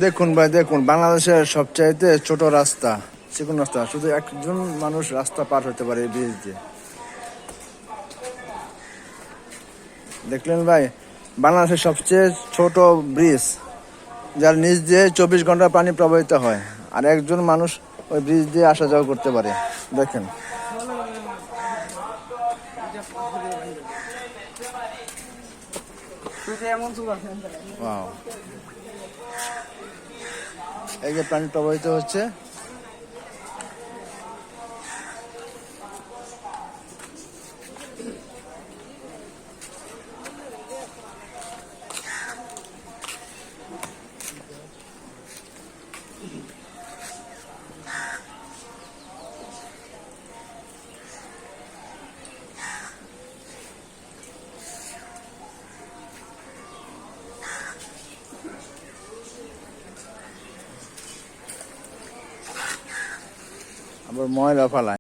দেখুন ভাই, দেখুন বাংলাদেশের সবচাইতে ছোট রাস্তা, চিকন রাস্তা, শুধু একজন মানুষ রাস্তা পার হতে পারে এই ব্রিজ দিয়ে। দেখলেন ভাই, বাংলাদেশের সবচেয়ে ছোট ব্রিজ, যার নিচ দিয়ে 24 ঘন্টা পানি প্রবাহিত হয়, আর একজন মানুষ ওই ব্রিজ দিয়ে আসা যাওয়া করতে পারে। দেখেন, ওয়াও, এই যে পানি প্রবাহিত হচ্ছে। আবার ময়লা ফালায়।